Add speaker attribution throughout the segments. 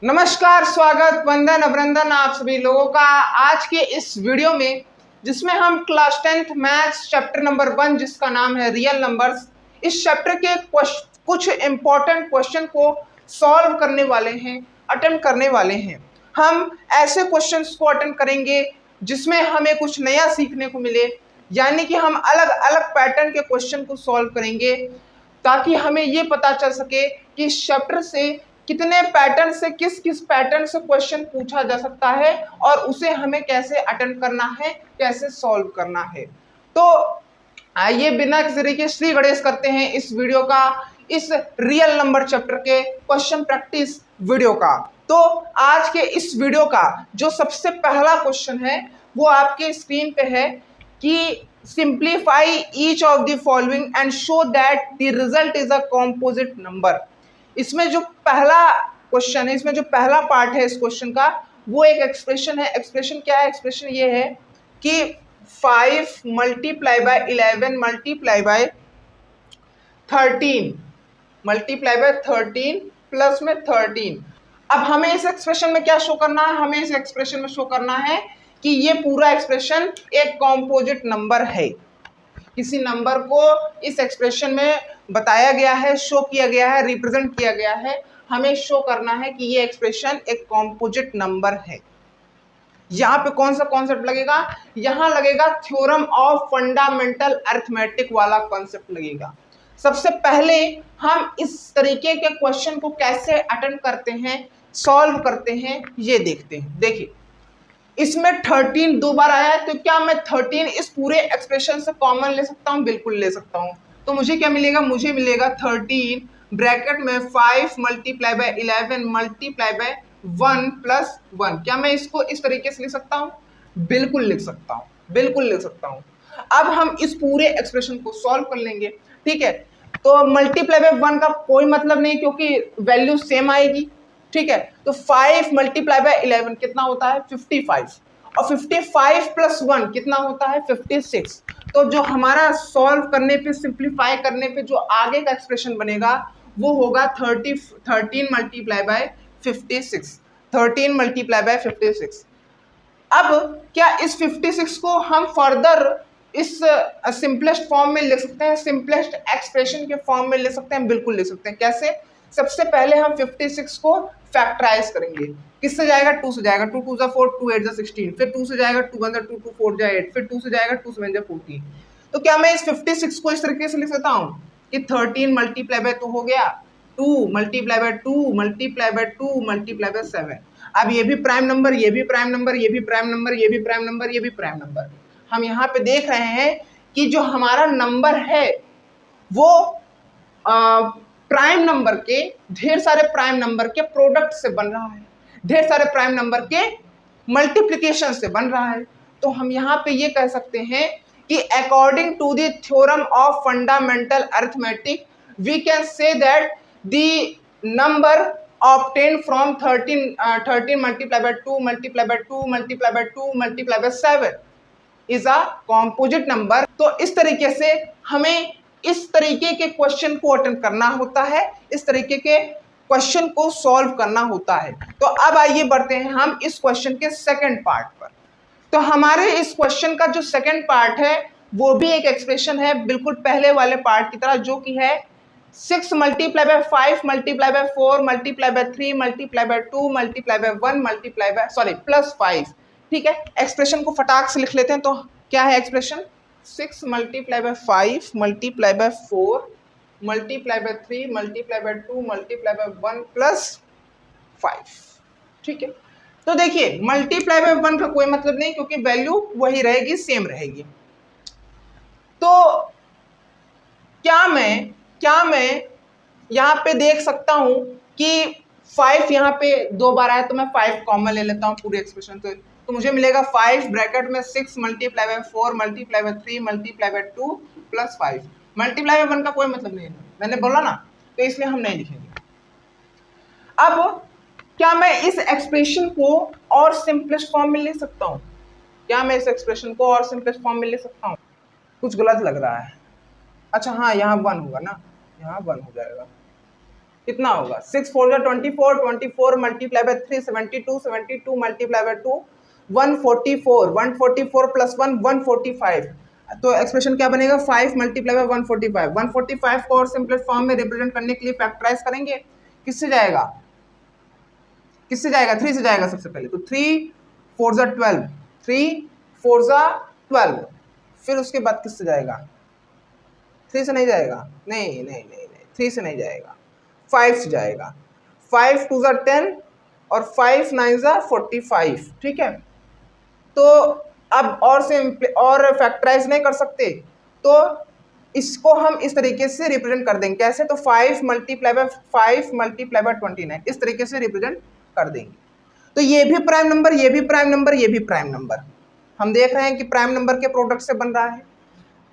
Speaker 1: नमस्कार, स्वागत, वंदन, अभिनंदन आप सभी लोगों का आज के इस वीडियो में, जिसमें हम class 10th maths chapter number 1 जिसका नाम है रियल नंबर्स, इस चैप्टर के कुछ इंपॉर्टेंट क्वेश्चन को सॉल्व करने वाले हैं, अटेम्प्ट करने वाले हैं। हम ऐसे क्वेश्चंस को अटेम्प्ट करेंगे जिसमें हमें कुछ नया सीखने को मिले, यानी कि हम अलग अलग पैटर्न के क्वेश्चन को सॉल्व करेंगे ताकि हमें ये पता चल सके कि इस चैप्टर से कितने पैटर्न से किस किस पैटर्न से क्वेश्चन पूछा जा सकता है और उसे हमें कैसे अटेम्प्ट करना है, कैसे सॉल्व करना है। तो आइए बिना किसी तरीके श्री गणेश करते हैं इस वीडियो का, इस रियल नंबर चैप्टर के क्वेश्चन प्रैक्टिस वीडियो का। तो आज के इस वीडियो का जो सबसे पहला क्वेश्चन है वो आपके स्क्रीन पे है कि simplify each of the following and show that the result is a composite number. इसमें जो पहला क्वेश्चन है, इसमें जो पहला पार्ट है इस क्वेश्चन का, वो एक एक्सप्रेशन है। एक्सप्रेशन क्या है? एक्सप्रेशन ये है कि 5 multiply by 11 multiply by 13 multiply by 13 plus में 13। अब हमें इस एक्सप्रेशन में क्या शो करना है? हमें इस एक्सप्रेशन में शो करना है कि ये पूरा एक्सप्रेशन एक कॉम्पोजिट नंबर है। किसी नंबर को इस एक्सप्रेशन में बताया गया है, शो किया गया है, रिप्रेजेंट किया गया है। हमें शो करना है कि ये एक्सप्रेशन एक कॉम्पोजिट नंबर है। यहाँ पे कौन सा कॉन्सेप्ट लगेगा? यहाँ लगेगा थ्योरम ऑफ फंडामेंटल अरिथमेटिक वाला कॉन्सेप्ट लगेगा। सबसे पहले हम इस तरीके के क्वेश्चन को कैसे अटेम्प्ट करते हैं, सॉल्व करते हैं, ये देखते हैं। देखिए, इसमें 13 दो बार आया है, तो क्या मैं 13 इस पूरे एक्सप्रेशन से कॉमन ले सकता हूँ? बिल्कुल ले सकता हूँ। तो मुझे क्या मिलेगा? मुझे मिलेगा 13 ब्रैकेट में 5 multiply by 11 multiply by 1 plus 1। क्या मैं इसको इस तरीके से लिख सकता हूँ? बिल्कुल लिख सकता हूँ, बिल्कुल लिख सकता हूँ। अब हम इस पूरे एक्सप्रेशन को सॉल्व कर लेंगे, ठीक है। तो मल्टीप्लाई बाय 1 का कोई मतलब नहीं क्योंकि वैल्यू सेम आएगी, ठीक है। तो 5 मल्टीप्लाई बाय 11 कितना होता है? 55। और 55 प्लस 1 कितना होता है? 56। तो जो हमारा सॉल्व करने पे, सिंप्लीफाई करने पे जो आगे का एक्सप्रेशन बनेगा वो होगा 13 मल्टीप्लाई बाय 56। 13 multiply by 56। अब क्या इस 56 को हम फर्दर इस सिंपलेस्ट फॉर्म में लिख सकते हैं, सिंपलेस्ट एक्सप्रेशन के फॉर्म में ले सकते हैं? बिल्कुल ले सकते हैं। कैसे? सबसे पहले हम 56 को फैक्टराइज करेंगे। किससे जाएगा? 2 से जाएगा। 2 2 जा 4, 2 8 जा 16, फिर 2 से जाएगा 2 1 जा 2, 2 4 जा 8, फिर 2 से जाएगा 2 7 जा 14। तो क्या मैं इस 56 को इस तरीके से लिख सकता हूँ कि 13 मल्टीप्लाई बाय 2 हो गया 2 multiply by 2 multiply by 2 multiply by 7। अब ये भी प्राइम नंबर, ये भी प्राइम नंबर, ये भी प्राइम नंबर, ये भी प्राइम नंबर, ये भी प्राइम नंबर। हम यहाँ पे देख रहे हैं कि जो हमारा नंबर है वो प्राइम नंबर के, ढेर सारे प्राइम नंबर के प्रोडक्ट से बन रहा है, ढेर सारे प्राइम नंबर के मल्टीप्लिकेशन से बन रहा है। तो हम यहाँ पे ये कह सकते हैं कि according to the theorem of fundamental arithmetic we can say that the number obtained from 13 multiplied by 2 multiplied by 2 multiplied by 2 multiplied by 7 is a composite number। तो इस तरीके से हमें इस तरीके के क्वेश्चन को अटेम्प्ट करना होता है, इस तरीके के क्वेश्चन को सॉल्व करना होता है। तो अब आइए बढ़ते हैं हम इस क्वेश्चन के सेकंड पार्ट पर। तो हमारे इस क्वेश्चन का जो सेकंड पार्ट है वो भी एक एक्सप्रेशन है, बिल्कुल पहले वाले पार्ट की तरह, जो कि है 6 multiply by 5 multiply by 4 multiply by 3 multiply by 2 multiply by 1 multiply by plus 5। ठीक है, एक्सप्रेशन को फटाक से लिख लेते हैं। तो क्या है expression? 6 multiply by 5 multiply by 4 multiply by 3 multiply by 2 multiply by 1 plus 5। ठीक है, तो देखिए मल्टीप्लाई बाय 1 का कोई मतलब नहीं क्योंकि वैल्यू वही रहेगी, सेम रहेगी। तो क्या मैं यहाँ पे देख सकता हूँ कि 5 यहाँ पे 2 बार आया, तो मैं 5 कॉमन ले लेता हूँ पूरे एक्सप्रेशन से। तो मुझे मिलेगा 5 ब्रैकेट में 6 multiply by 4 multiply by 3 multiply by 2 plus 5। Multiply by 1 का कोई मतलब नहीं है, मैंने बोला ना, तो इसलिए हम नहीं लिखेंगे। अब क्या मैं इस एक्सप्रेशन को और सिंपलेस्ट फॉर्म में ले सकता हूँ? क्या मैं इस एक्सप्रेशन को और सिंपलेस्ट फॉर्म में ले सकता हूँ? कुछ गलत लग रहा है। अच्छा हाँ, यहाँ 1 होगा ना, यहाँ 1 हो जाएगा। कितना होगा 6 4 जा 24, 24 multiply by 3 72, 72 multiply by 2 144, 144 plus 1 145। तो एक्सप्रेशन क्या बनेगा 5 मल्टीप्लाई बाय 145। 145 को और सिंपलेस्ट फॉर्म में रिप्रेजेंट करने के लिए फैक्टराइज करेंगे, किससे जाएगा, किससे जाएगा, 3 से जाएगा सबसे पहले। तो 3 4 जा 12, 3 4 जा 12, फिर उसके बाद किससे जाएगा, 3 से नहीं जाएगा, नहीं नहीं नहीं नहीं 3 से नहीं जाएगा, 5 से जाएगा। 5 2 जा 10 और 5 9 जा 45, ठीक है। तो अब और फैक्टराइज नहीं कर सकते, तो इसको हम इस तरीके से रिप्रेजेंट कर देंगे, कैसे, तो 5 मल्टीप्लाई बाय 5 मल्टीप्लाई बाय 29, इस तरीके से रिप्रेजेंट कर देंगे। तो ये भी प्राइम नंबर, ये भी प्राइम नंबर, ये भी प्राइम नंबर, हम देख रहे हैं कि प्राइम नंबर के प्रोडक्ट से बन रहा है,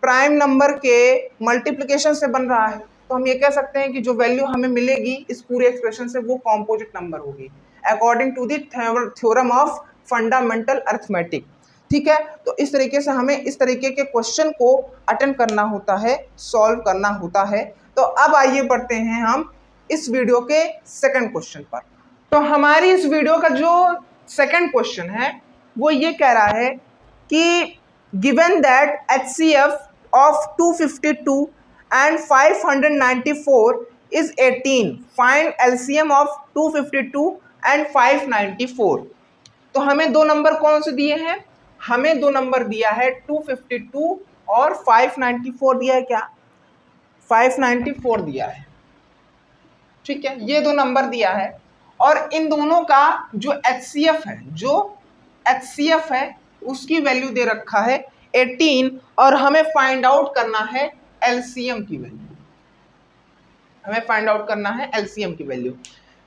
Speaker 1: प्राइम नंबर के मल्टीप्लिकेशन से बन रहा है। तो हम ये कह सकते हैं कि जो वैल्यू हमें मिलेगी इस पूरे एक्सप्रेशन से वो कॉम्पोजिट नंबर होगी according to the theorem of fundamental arithmetic, ठीक है। तो इस तरीके से हमें इस तरीके के क्वेश्चन को अटेंड करना होता है, सॉल्व करना होता है। तो अब आइए बढ़ते हैं हम इस वीडियो के सेकंड क्वेश्चन पर। तो हमारी इस वीडियो का जो सेकंड क्वेश्चन है वो ये कह रहा है कि given that HCF of 252 and 594 is 18, find LCM of 252 and 594। तो हमें दो नंबर कौन से दिए हैं, हमें दो नंबर दिया है 252 और 594 दिया है, क्या 594 दिया है, ठीक है, ये दो नंबर दिया है। और इन दोनों का जो HCF है, जो HCF है उसकी वैल्यू दे रखा है 18 और हमें फाइंड आउट करना है LCM की वैल्यू, हमें फाइंड आउट करना है LCM की वैल्यू।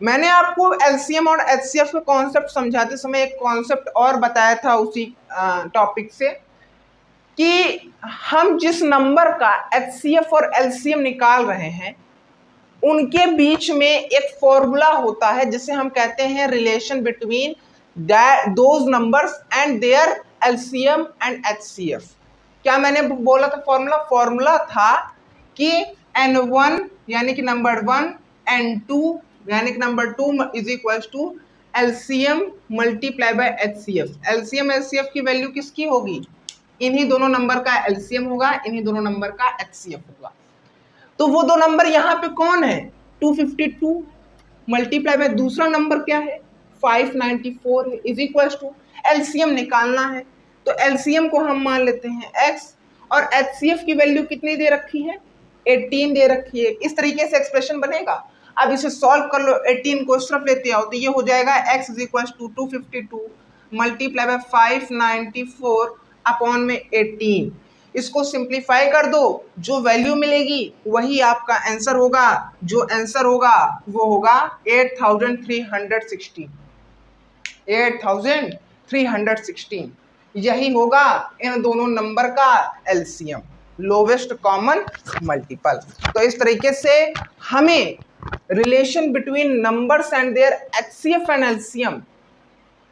Speaker 1: मैंने आपको LCM और HCF का कॉन्सेप्ट समझाते समय एक कॉन्सेप्ट और बताया था उसी टॉपिक से कि हम जिस नंबर का HCF और LCM निकाल रहे हैं उनके बीच में एक फॉर्मूला होता है जिसे हम कहते हैं relation between those numbers and their LCM and HCF। क्या मैंने बोला था फॉर्मूला, फॉर्मूला था कि N1 यानी कि नंबर 1, N2 यानी कि number 2 is equal to LCM multiply by HCF। LCM HCF की वैल्यू किसकी होगी, इन्हीं दोनों नंबर का LCM होगा, इन्हीं दोनों नंबर का HCF होगा। तो वो दो नंबर यहाँ पे कौन है, 252 मल्टीप्लाई बाय दूसरा नंबर क्या है 594 है, इज इक्वल टू LCM निकालना है। तो LCM को हम मान लेते हैं x और HCF की वैल्यू कितनी दे रखी है 18 दे रखी है। इस तरीके से एक्सप्रेशन बनेगा। अब इसे सॉल्व कर लो, 18 को इस तरफ लेते आओ तो ये हो जाएगा x is equal to 252 multiply by 594 upon में 18। इसको सिंप्लीफाई कर दो, जो वैल्यू मिलेगी वही आपका आंसर होगा। जो आंसर होगा वो होगा 8316, 8316 यही होगा इन दोनों नंबर का LCM, लोवेस्ट कॉमन मल्टीपल। तो इस तरीके से हमें relation between numbers and their HCF and LCM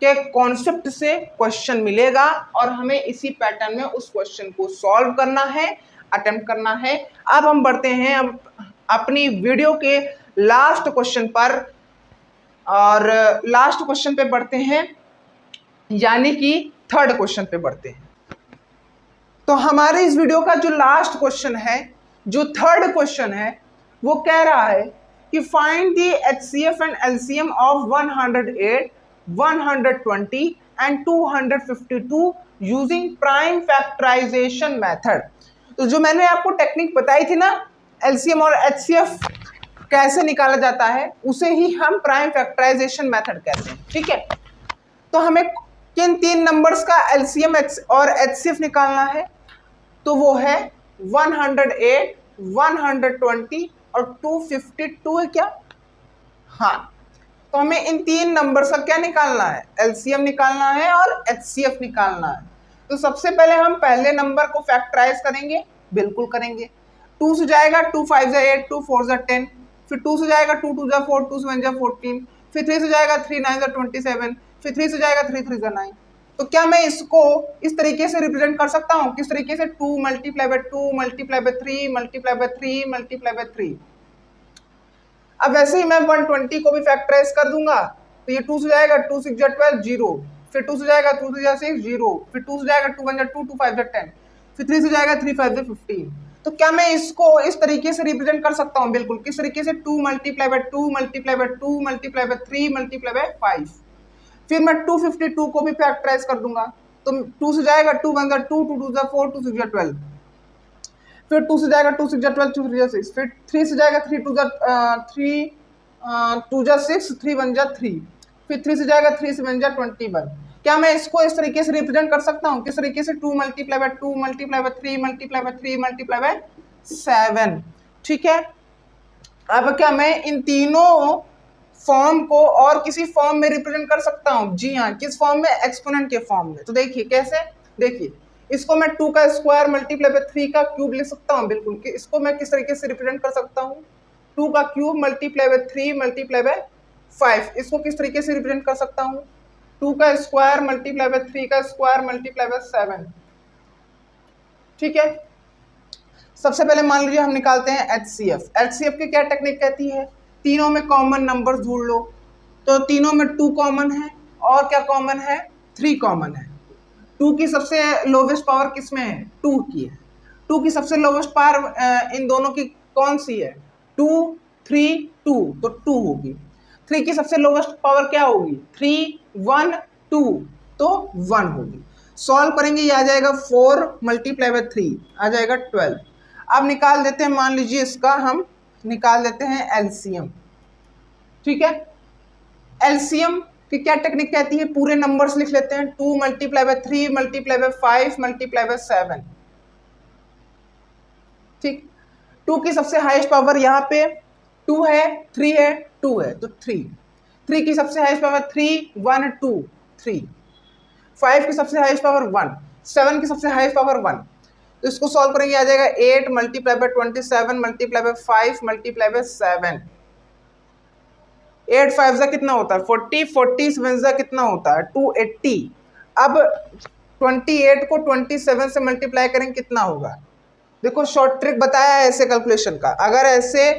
Speaker 1: के कॉन्सेप्ट से क्वेश्चन मिलेगा और हमें इसी पैटर्न में उस क्वेश्चन को सॉल्व करना है, अटेम्प्ट करना है। अब हम बढ़ते हैं अपनी वीडियो के लास्ट क्वेश्चन पर, और लास्ट क्वेश्चन पे बढ़ते हैं यानी कि थर्ड क्वेश्चन पे बढ़ते हैं। तो हमारे इस वीडियो का जो लास्ट क्वेश्चन है, जो थर्ड क्वेश्चन है, वो कह रहा है कि find the HCF and LCM of 108, 120 and 252 using prime factorisation method. तो जो मैंने आपको टेक्निक बताई थी ना LCM और HCF कैसे निकाला जाता है, उसे ही हम प्राइम फैक्टराइजेशन मेथड कहते हैं, ठीक है। तो हमें किन तीन नंबर्स का LCM और HCF निकालना है, तो वो है 108, 120 और 252 है क्या, हाँ। तो हमें इन तीन नंबर्स का क्या निकालना है, LCM निकालना है और HCF निकालना है। तो सबसे पहले हम पहले नंबर को फैक्टराइज करेंगे, बिल्कुल करेंगे। 2 से जाएगा 2 5 जा 8, 2 4 जा 10, फिर 2 से जाएगा 2 2 जा 4, 2 7 जा 14, फिर 3 से जाएगा 3 9 जा 27, फिर 3 से जाएगा 3 3 जा 9। तो क्या मैं इसको इस तरीके से रिप्रेजेंट कर सकता हूँ, किस तरीके से 2 multiply by 2 multiply by 3 multiply by 3 multiply by 3। अब वैसे ही मैं 120 को भी फैक्टराइज कर दूंगा तो ये 2 से जाएगा, 2 6 जा 12 0, फिर 2 से जाएगा 2 से जा 6 0, फिर 2 से जाएगा 2 1 जा 2 2 5 जा 10, फिर 3 से जाएगा 3 5 जा 15। तो क्या मैं इसको इस तरीके से रिप्रेजेंट कर सकता हूँ? बिल्कुल। किस तरीके से? 2 multiply by 2 multiply by 2 multiply by 3 multiply by 5। फिर मैं 252 को भी फैक्टराइज कर दूंगा तो 2 से जाएगा 2 1 जा 2 2 2 जा 4 2 6 जा 12, फिर 2 से जाएगा 2 6 जा 12 2 3 जा 6, फिर 3 से जाएगा 3 2 जा 3 2 जा 6 3 1 जा 3, फिर 3 से जाएगा 3 7 जा 21। क्या मैं इसको इस तरीके से रिप्रेजेंट कर सकता हूँ? किस तरीके से? 2 multiply by 2 multiply by 3 multiply by 3 multiply by 7। ठीक है। अब क्या मैं इन तीनों फॉर्म को और किसी फॉर्म में रिप्रेजेंट कर सकता हूँ? जी हाँ। किस फॉर्म में? एक्सपोनेंट के फॉर्म में। तो देखिए कैसे, देखिए इसको मैं 2 का स्क्वायर मल्टीप्लाई बाय 3 का क्यूब लिख सकता हूँ। बिल्कुल। कि इसको मैं किस तरीके से रिप्रेजेंट कर सकता हूँ? 2 का cube multiply by 3 multiply by 5। इसको किस तरीके से रिप्रेजेंट कर सकता हूँ? 2 का स्क्वायर मल्टीप्लाई बाय 3 का स्क्वायर मल्टीप्लाई बाय 7। ठीक है। सबसे पहले मान लीजिए हम निकालते हैं HCF। HCF की क्या टेक्निक कहती है? तीनों में कॉमन नंबर ढूंढ लो। तो तीनों में 2 कॉमन है और क्या कॉमन है? 3 कॉमन है। 2 की सबसे लोवेस्ट पावर किस में है? 2 की है। 2 की सबसे लोवेस्ट पावर इन दोनों की कौन सी है? 2 3 2, तो 2 होगी। 3 की सबसे लोवेस्ट पावर क्या होगी? 3 1 2, तो 1 होगी। सॉल्व करेंगे, ये आ जाएगा 4 मल्टीप्लाई बाय 3 आ जाएगा 12। अब निकाल देते हैं, मान लीजिए इसका हम निकाल देते हैं एलसीएम। ठीक है। एलसीएम की क्या टेक्निक कहती है? पूरे नंबर्स लिख लेते हैं। 2 multiply by 3 multiply by 5 multiply by 7। ठीक। 2 की सबसे हाईएस्ट पावर यहाँ पे 2 है, 3 है, 2 है, तो 3। 3 की सबसे हाईएस्ट पावर 3 1 2 3। 5 की सबसे हाईएस्ट पावर 1। 7 की सबसे हाईएस्ट पावर 1। तो इसको सॉल्व करेंगे, आ जाएगा 8 multiply by 27 multiply by 5 multiply by 7। 8 5 जा कितना होता है? 40, 40 7 जा कितना होता है? 280। अब 28 को 27 से मल्टीप्लाई करेंगे, कितना होगा? देखो शॉर्ट ट्रिक बताया है ऐसे कैलकुलेशन का। अगर ऐसे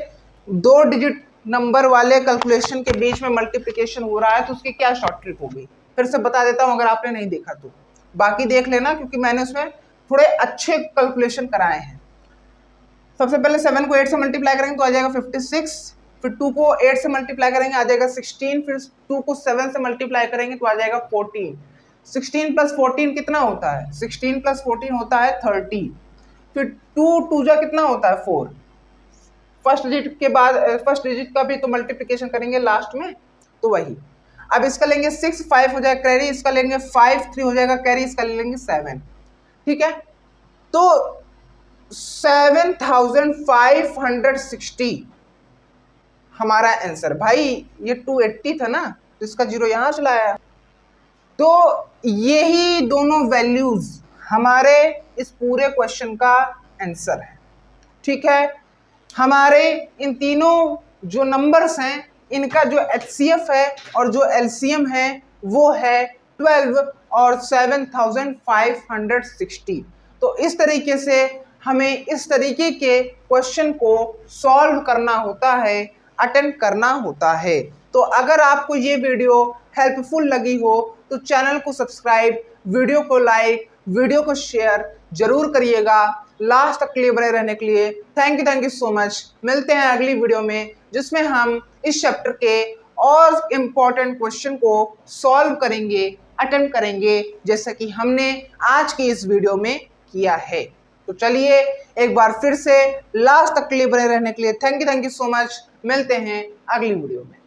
Speaker 1: 2 डिजिट नंबर वाले कैलकुलेशन के बीच में मल्टीप्लिकेशन हो रहा है तो उसकी क्या शॉर्ट ट्रिक होगी, फिर से बता देता हूं अगर आपने नहीं देखा तो। बाकी देख लेना क्योंकि मैंने उसमें थोड़े अच्छे कैलकुलेशन कराए हैं। सबसे पहले 7 को 8 से मल्टीप्लाई करेंगे तो आ जाएगा 56, फिर 2 को 8 से मल्टीप्लाई करेंगे आ जाएगा 16, फिर 2 को 7 से मल्टीप्लाई करेंगे तो आ जाएगा 14। 16 प्लस 14 कितना होता है? 16 प्लस 14 होता है 30। फिर 2 2 जा कितना होता है? 4। फर्स्ट डिजिट के बाद फर्स्ट डिजिट का भी तो मल्टीप्लिकेशन करेंगे लास्ट में, तो वही। अब इसका लेंगे 6 5 हो जाएगा कैरी, इसका लेंगे 5 3 हो जाएगा कैरी, इसका ले लेंगे 7। ठीक है। तो 7560 हमारा आंसर। भाई ये 280 था ना, तो इसका 0 यहां चला आया। तो यही दोनों वैल्यूज हमारे इस पूरे क्वेश्चन का आंसर है। ठीक है। हमारे इन तीनों जो नंबर्स हैं इनका जो HCF है और जो LCM है वो है 12 और 7560। तो इस तरीके से हमें इस तरीके के क्वेश्चन को सॉल्व करना होता है, अटेम्प्ट करना होता है। तो अगर आपको ये वीडियो हेल्पफुल लगी हो तो चैनल को सब्सक्राइब, वीडियो को लाइक, वीडियो को शेयर जरूर करिएगा। लास्ट तक के लिए बने रहने के लिए थैंक यू सो मच। मिलते हैं अगली वीडियो में जिसमें हम इस चैप्टर के और इम्पोर्टेंट क्वेश्चन को सॉल्व करेंगे, अटेम्प्ट करेंगे, जैसा कि हमने आज की इस वीडियो में किया है। तो चलिए एक बार फिर से लास्ट तक के लिए बने रहने के लिए थैंक यू सो मच। मिलते हैं अगली वीडियो में।